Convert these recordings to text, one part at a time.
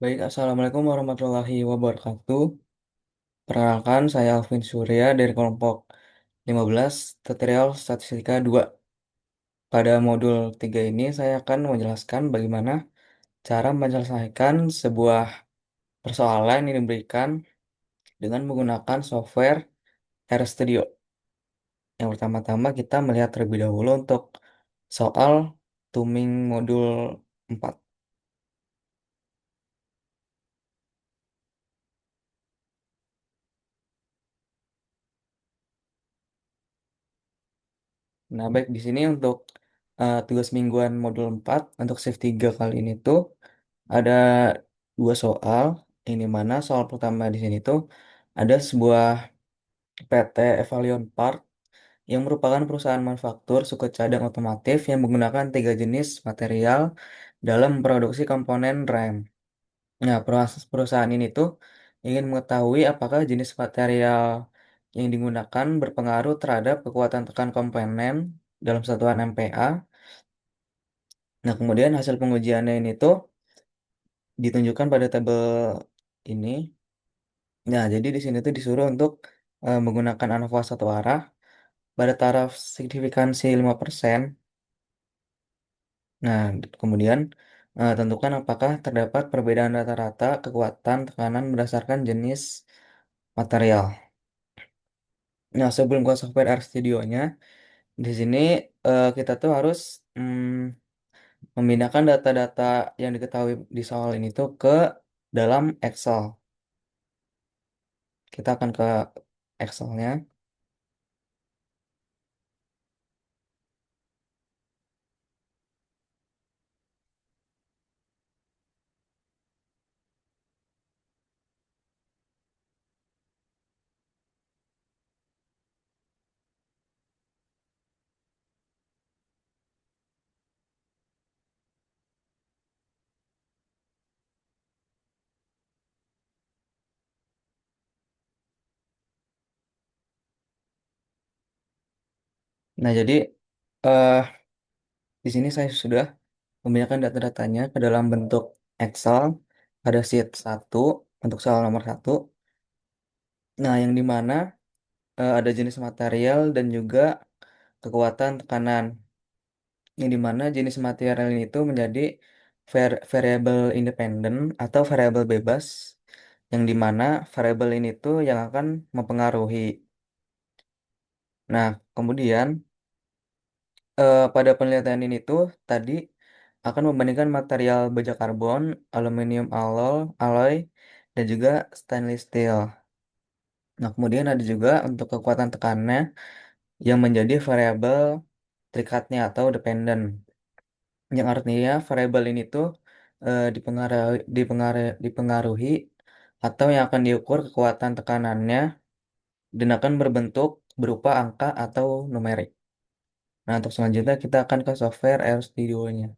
Baik, Assalamualaikum warahmatullahi wabarakatuh. Perkenalkan, saya Alvin Surya dari kelompok 15 Tutorial Statistika 2. Pada modul 3 ini, saya akan menjelaskan bagaimana cara menyelesaikan sebuah persoalan yang diberikan dengan menggunakan software RStudio. Yang pertama-tama kita melihat terlebih dahulu untuk soal Tuming modul 4. Nah, baik di sini untuk tugas mingguan modul 4 untuk shift 3 kali ini tuh ada dua soal, yang dimana soal pertama di sini tuh ada sebuah PT Evalion Park yang merupakan perusahaan manufaktur suku cadang otomotif yang menggunakan tiga jenis material dalam memproduksi komponen rem. Nah, perusahaan ini tuh ingin mengetahui apakah jenis material yang digunakan berpengaruh terhadap kekuatan tekan komponen dalam satuan MPa. Nah, kemudian hasil pengujiannya ini tuh ditunjukkan pada tabel ini. Nah, jadi di sini tuh disuruh untuk menggunakan ANOVA satu arah pada taraf signifikansi 5%. Nah, kemudian tentukan apakah terdapat perbedaan rata-rata kekuatan tekanan berdasarkan jenis material. Nah, sebelum ke software RStudionya, di sini kita tuh harus memindahkan data-data yang diketahui di soal ini tuh ke dalam Excel. Kita akan ke Excelnya. Nah, jadi eh di sini saya sudah memindahkan data-datanya ke dalam bentuk Excel pada sheet 1 untuk soal nomor 1. Nah, yang dimana ada jenis material dan juga kekuatan tekanan. Yang dimana jenis material ini itu menjadi variabel independen atau variabel bebas. Yang dimana variabel ini tuh yang akan mempengaruhi. Nah, kemudian pada penelitian ini tuh tadi akan membandingkan material baja karbon, aluminium alloy, dan juga stainless steel. Nah, kemudian ada juga untuk kekuatan tekannya yang menjadi variabel terikatnya atau dependen. Yang artinya variabel ini tuh dipengaruhi atau yang akan diukur kekuatan tekanannya dan akan berbentuk berupa angka atau numerik. Nah, untuk selanjutnya kita akan ke software RStudio-nya.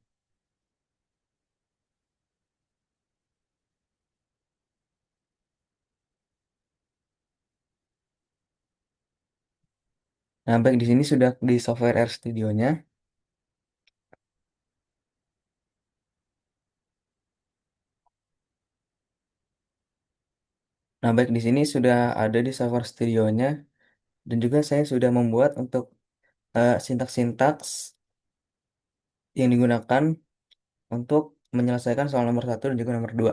Nah, baik di sini sudah di software RStudio-nya. Nah, baik di sini sudah ada di software studionya dan juga saya sudah membuat untuk sintaks-sintaks yang digunakan untuk menyelesaikan soal nomor 1 dan juga nomor 2.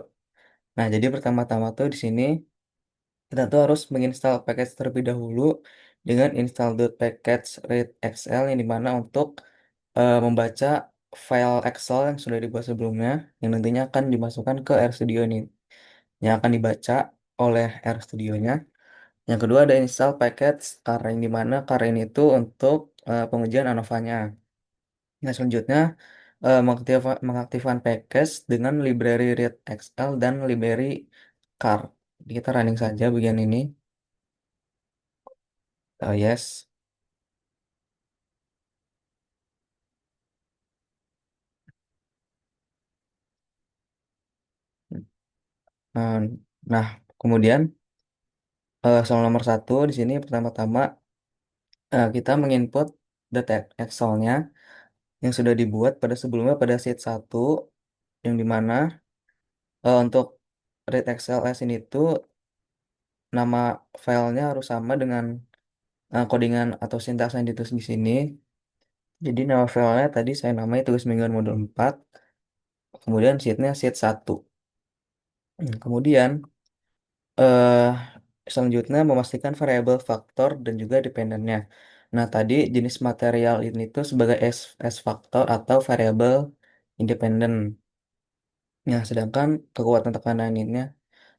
Nah, jadi pertama-tama tuh di sini kita tuh harus menginstal package terlebih dahulu dengan install.package read XL yang dimana untuk membaca file Excel yang sudah dibuat sebelumnya yang nantinya akan dimasukkan ke RStudio ini yang akan dibaca oleh RStudio-nya. Yang kedua ada install package car yang dimana car ini itu untuk pengujian ANOVA-nya. Nah, selanjutnya mengaktifkan package dengan library read XL dan library car. Jadi kita running saja bagian ini. Yes. Nah, nah, kemudian soal nomor 1 di sini pertama-tama kita menginput data Excel-nya yang sudah dibuat pada sebelumnya pada sheet 1 yang dimana untuk read XLS ini tuh nama filenya harus sama dengan codingan atau sintaks yang ditulis di sini. Jadi nama filenya tadi saya namai tugas mingguan modul 4, kemudian sheetnya sheet 1. Kemudian eh selanjutnya memastikan variabel faktor dan juga dependennya. Nah, tadi jenis material ini tuh sebagai S faktor atau variabel independen. Nah, sedangkan kekuatan tekanan ini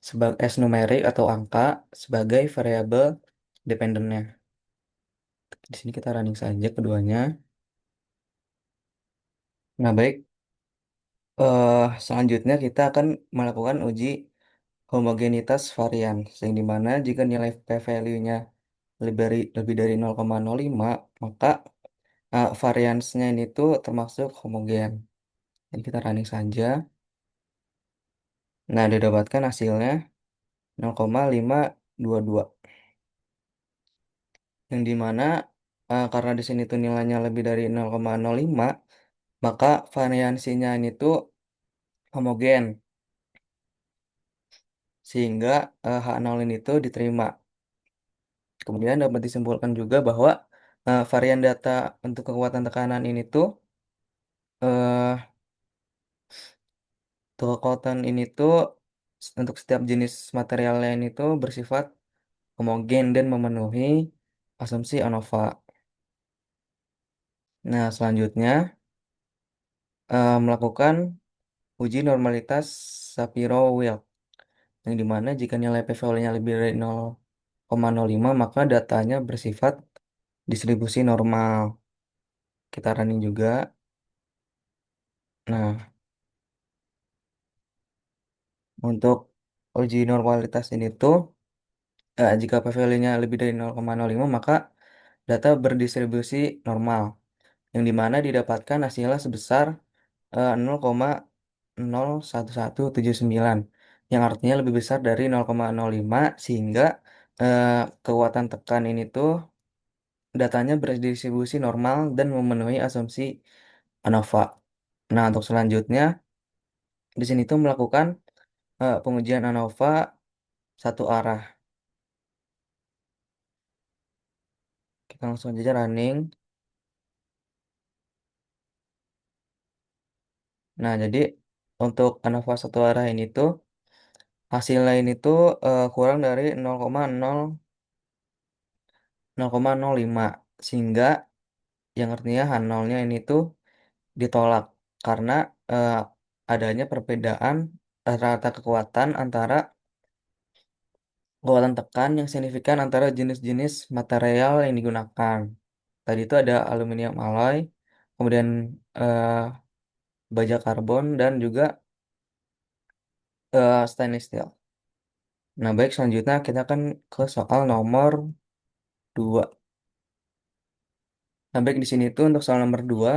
sebagai S numerik atau angka sebagai variabel dependennya. Di sini kita running saja keduanya. Nah, baik. Selanjutnya kita akan melakukan uji homogenitas varian, yang dimana jika nilai p-value-nya lebih dari 0,05, maka variansnya ini tuh termasuk homogen. Jadi kita running saja. Nah, didapatkan hasilnya 0,522. Yang dimana karena di sini tuh nilainya lebih dari 0,05, maka variansinya ini tuh homogen. Sehingga H0 ini tuh diterima. Kemudian dapat disimpulkan juga bahwa varian data untuk kekuatan tekanan ini tuh eh, untuk kekuatan ini tuh untuk setiap jenis materialnya ini tuh bersifat homogen dan memenuhi asumsi ANOVA. Nah, selanjutnya melakukan uji normalitas Shapiro-Wilk, yang dimana jika nilai p-value-nya lebih dari 0,05 maka datanya bersifat distribusi normal. Kita running juga. Nah, untuk uji normalitas ini tuh jika p-value-nya lebih dari 0,05 maka data berdistribusi normal, yang dimana didapatkan hasilnya sebesar 0,011179, yang artinya lebih besar dari 0,05, sehingga eh, kekuatan tekan ini tuh datanya berdistribusi normal dan memenuhi asumsi ANOVA. Nah, untuk selanjutnya di sini tuh melakukan pengujian ANOVA satu arah. Kita langsung aja running. Nah, jadi untuk ANOVA satu arah ini tuh hasilnya ini tuh kurang dari 0,05, sehingga yang artinya H0-nya ini tuh ditolak karena eh, adanya perbedaan rata kekuatan antara kekuatan tekan yang signifikan antara jenis-jenis material yang digunakan. Tadi itu ada aluminium alloy, kemudian eh, baja karbon, dan juga stainless steel. Nah, baik, selanjutnya kita akan ke soal nomor 2. Nah, baik, di sini tuh untuk soal nomor 2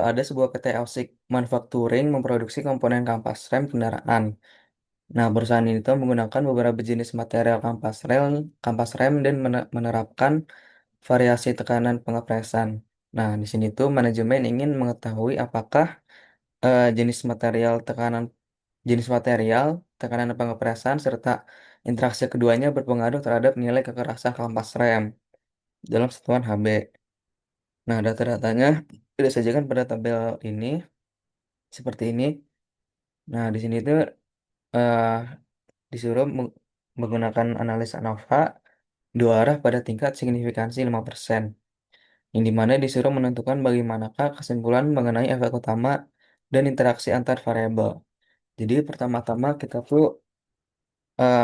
ada sebuah PT Elsik Manufacturing memproduksi komponen kampas rem kendaraan. Nah, perusahaan ini tuh menggunakan beberapa jenis material kampas rem dan menerapkan variasi tekanan pengepresan. Nah, di sini tuh manajemen ingin mengetahui apakah jenis material, tekanan pengepresan, serta interaksi keduanya berpengaruh terhadap nilai kekerasan kampas rem dalam satuan HB. Nah, data-datanya disajikan pada tabel ini seperti ini. Nah, di sini tuh eh, disuruh menggunakan analis ANOVA dua arah pada tingkat signifikansi 5%, yang dimana disuruh menentukan bagaimanakah kesimpulan mengenai efek utama dan interaksi antar variabel. Jadi pertama-tama kita tuh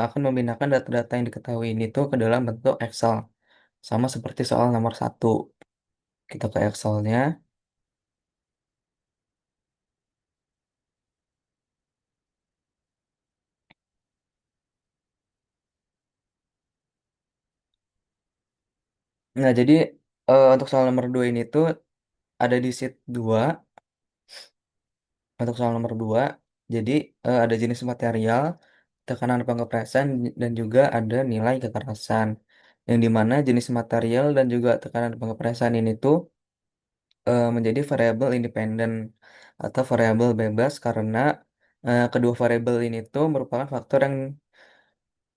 akan memindahkan data-data yang diketahui ini tuh ke dalam bentuk Excel, sama seperti soal nomor 1. Kita ke Excelnya. Nah, jadi untuk soal nomor 2 ini tuh ada di sheet 2. Untuk soal nomor 2, jadi ada jenis material, tekanan pengepresan, dan juga ada nilai kekerasan. Yang dimana jenis material dan juga tekanan pengepresan ini tuh menjadi variabel independen atau variabel bebas karena Kedua variabel ini tuh merupakan faktor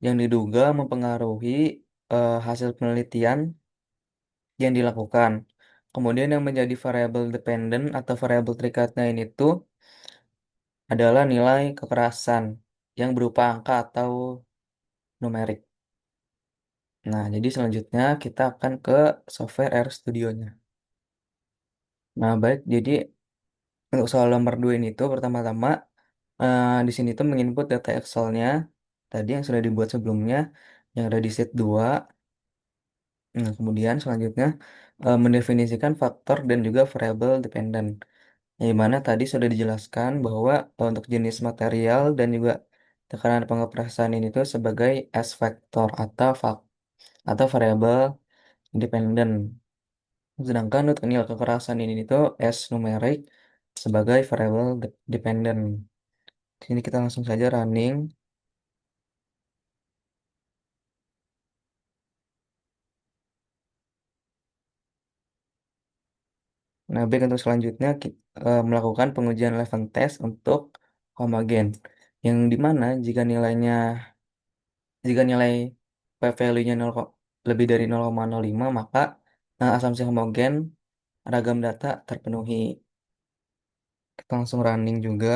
yang diduga mempengaruhi hasil penelitian yang dilakukan. Kemudian yang menjadi variabel dependen atau variabel terikatnya ini tuh adalah nilai kekerasan yang berupa angka atau numerik. Nah, jadi selanjutnya kita akan ke software R Studio-nya. Nah, baik, jadi untuk soal nomor 2 ini tuh pertama-tama di sini tuh menginput data Excel-nya tadi yang sudah dibuat sebelumnya yang ada di sheet 2. Nah, kemudian selanjutnya mendefinisikan faktor dan juga variabel dependen. Yang mana tadi sudah dijelaskan bahwa untuk jenis material dan juga tekanan pengeprasan ini tuh sebagai S faktor atau variabel independen. Sedangkan untuk nilai kekerasan ini tuh S numerik sebagai variabel dependen. Sini kita langsung saja running. Nah, baik untuk selanjutnya melakukan pengujian level test untuk homogen. Yang dimana jika nilai p-value-nya lebih dari 0,05 maka asumsi homogen ragam data terpenuhi. Kita langsung running juga.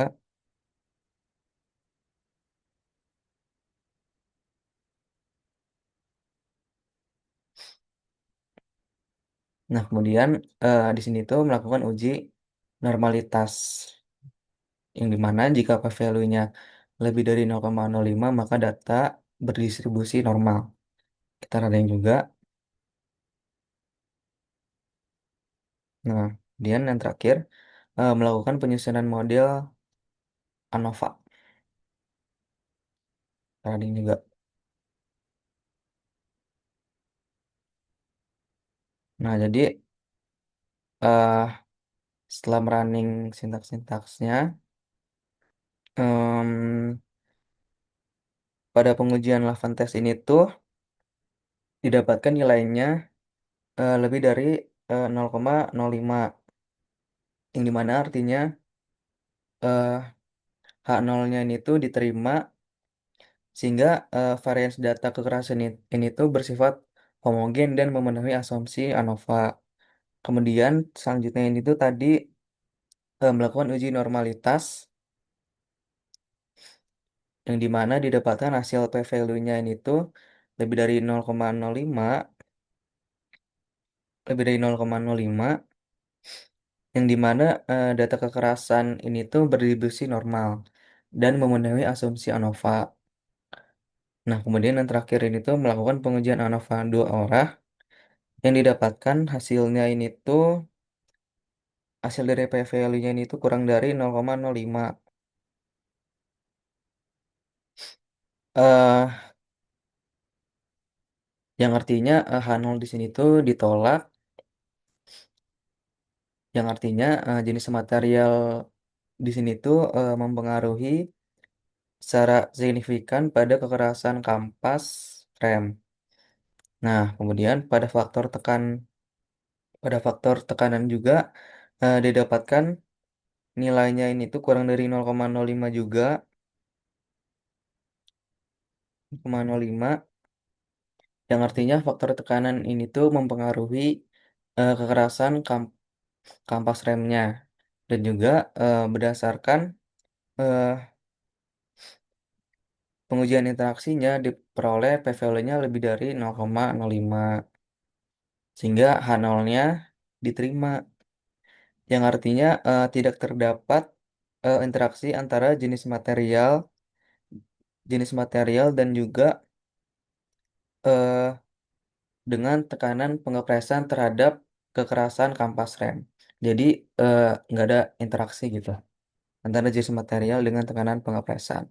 Nah, kemudian di sini tuh melakukan uji normalitas. Yang dimana jika p-value-nya lebih dari 0,05 maka data berdistribusi normal. Kita running juga. Nah, kemudian yang terakhir melakukan penyusunan model ANOVA. Running juga. Nah, jadi eh setelah running sintaks-sintaksnya, em, pada pengujian Lavan ini tuh didapatkan nilainya lebih dari 0,05, yang dimana artinya eh, H0-nya ini tuh diterima sehingga varians data kekerasan ini tuh bersifat homogen dan memenuhi asumsi ANOVA. Kemudian selanjutnya ini tuh tadi melakukan uji normalitas yang dimana didapatkan hasil p-value-nya ini tuh lebih dari 0,05, lebih dari 0,05, yang dimana data kekerasan ini tuh berdistribusi normal dan memenuhi asumsi ANOVA. Nah, kemudian yang terakhir ini tuh melakukan pengujian ANOVA dua arah yang didapatkan hasilnya ini tuh hasil dari p-value-nya ini tuh kurang dari 0,05. eh yang artinya H0 di sini tuh ditolak, yang artinya jenis material di sini tuh mempengaruhi secara signifikan pada kekerasan kampas rem. Nah, kemudian pada faktor tekanan juga didapatkan nilainya ini tuh kurang dari 0,05 juga, 0,05, yang artinya faktor tekanan ini tuh mempengaruhi kekerasan kampas remnya dan juga berdasarkan eh, pengujian interaksinya diperoleh p-value-nya lebih dari 0,05 sehingga H0-nya diterima, yang artinya tidak terdapat interaksi antara jenis material dan juga eh, dengan tekanan pengepresan terhadap kekerasan kampas rem. Jadi nggak ada interaksi gitu antara jenis material dengan tekanan pengepresan.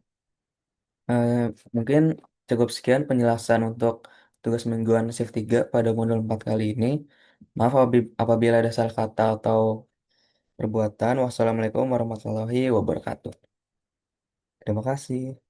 Eh, Mungkin cukup sekian penjelasan untuk tugas mingguan shift 3 pada modul 4 kali ini. Maaf apabila ada salah kata atau perbuatan. Wassalamualaikum warahmatullahi wabarakatuh. Terima kasih.